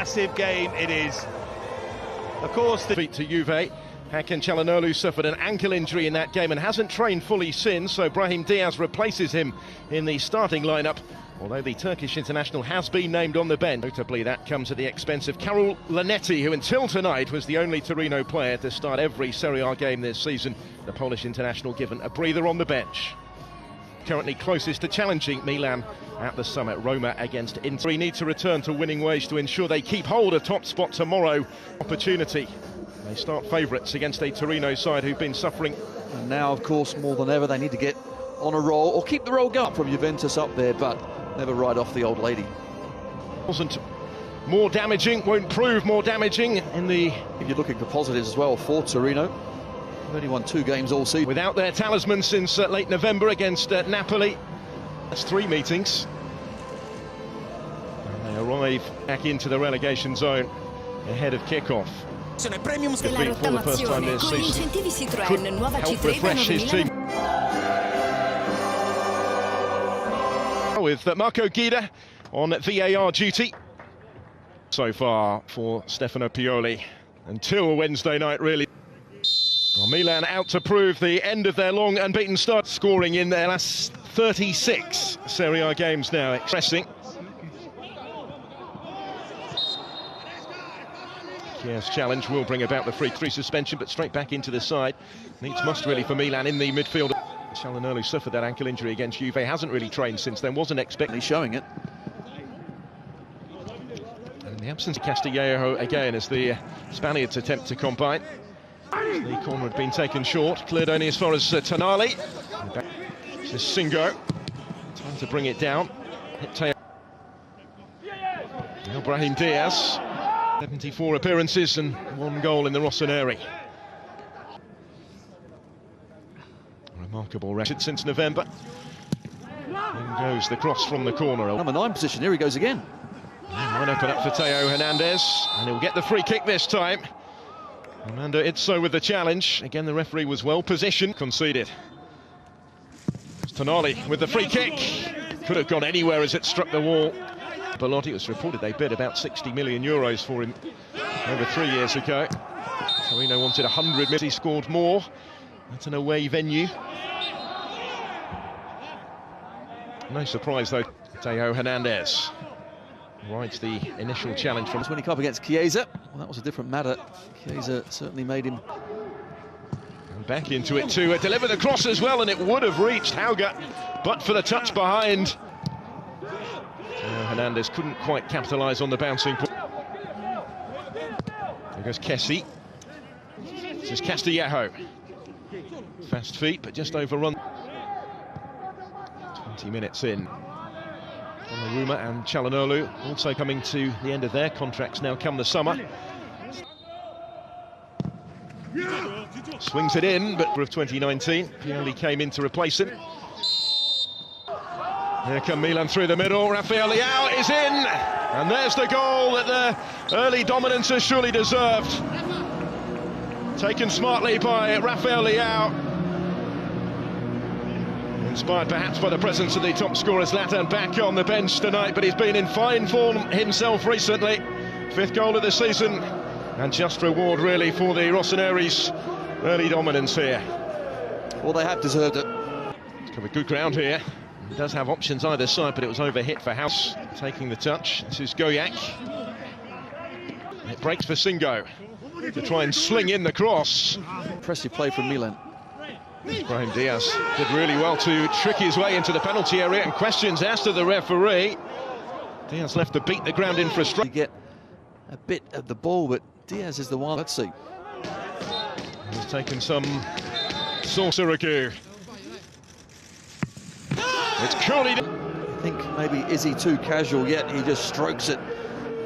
massive game it is. Of course, the defeat to Juve. Hakan Çalhanoğlu suffered an ankle injury in that game and hasn't trained fully since, so Brahim Diaz replaces him in the starting lineup, although the Turkish international has been named on the bench. Notably, that comes at the expense of Karol Lanetti, who until tonight was the only Torino player to start every Serie A game this season. The Polish international given a breather on the bench. Currently closest to challenging Milan at the summit. Roma against Inter. We need to return to winning ways to ensure they keep hold of top spot tomorrow. Opportunity. They start favourites against a Torino side who've been suffering. And now, of course, more than ever, they need to get on a roll or keep the roll going from Juventus up there, but never ride off the old lady. Wasn't more damaging, won't prove more damaging in the... If you're looking for positives as well for Torino, they've only won 2 games all season. Without their talisman since late November against Napoli. That's 3 meetings. And they arrive back into the relegation zone ahead of kick-off. Premium della rottamazione con gli incentivi Citroën nuova C3 da 9.000 with Marco Guida on VAR duty so far for Stefano Pioli until Wednesday night, really. Well, Milan out to prove the end of their long unbeaten start, scoring in their last 36 Serie A games now, expressing. Yes, challenge will bring about the free suspension, but straight back into the side. Needs must really for Milan in the midfield. Çalhanoğlu suffered that ankle injury against Juve, hasn't really trained since then, wasn't expecting. Showing it. And in the absence of Castillejo again as the Spaniards attempt to combine. The corner had been taken short, cleared only as far as Tonali. This is Singo, time to bring it down. Now Brahim Diaz. 74 appearances and 1 goal in the Rossoneri. Remarkable record since November. In goes the cross from the corner. Number 9 position, here he goes again. Line open up for Theo Hernandez, and he'll get the free kick this time. Fernando Itzo with the challenge. Again, the referee was well positioned. Conceded. Tonali with the free kick. Could have gone anywhere as it struck the wall. Belotti, was reported they bid about 60 million euros for him over 3 years ago. Torino wanted 100 million, he scored more. That's an away venue. No surprise though, Theo Hernandez rides the initial challenge from... When he came up against Chiesa, well, that was a different matter. Chiesa certainly made him... And back into it to deliver the cross as well, and it would have reached Hauger, but for the touch behind. Hernandez couldn't quite capitalise on the bouncing point. There goes Kessie. This is Castillejo. Fast feet, but just overrun. 20 minutes in. Donnarumma and Çalhanoğlu also coming to the end of their contracts now come the summer. Swings it in, but of 2019, Pioli came in to replace him. Here come Milan through the middle. Rafael Leao is in, and there's the goal that the early dominance has surely deserved. Taken smartly by Rafael Leao. Inspired perhaps by the presence of the top scorer Zlatan back on the bench tonight, but he's been in fine form himself recently. 5th goal of the season, and just reward really for the Rossoneri's early dominance here. Well, they have deserved it. It's covered good ground here. He does have options either side, but it was overhit for House taking the touch. This is Goyak. It breaks for Singo to try and sling in the cross. Impressive play from Milan. Brahim Diaz did really well to trick his way into the penalty area, and questions asked of the referee. Diaz left to beat the ground in frustration. Get a bit of the ball, but Diaz is the one. Let's see. He's taken some Sorcerer. It's curly. I think maybe is he too casual yet? He just strokes it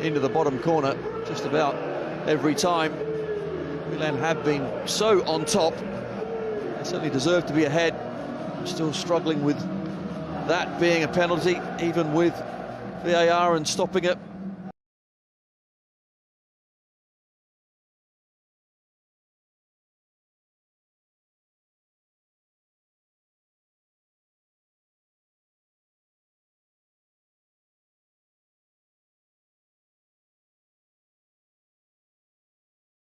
into the bottom corner just about every time. Milan have been so on top. They certainly deserve to be ahead. Still struggling with that being a penalty, even with VAR and stopping it.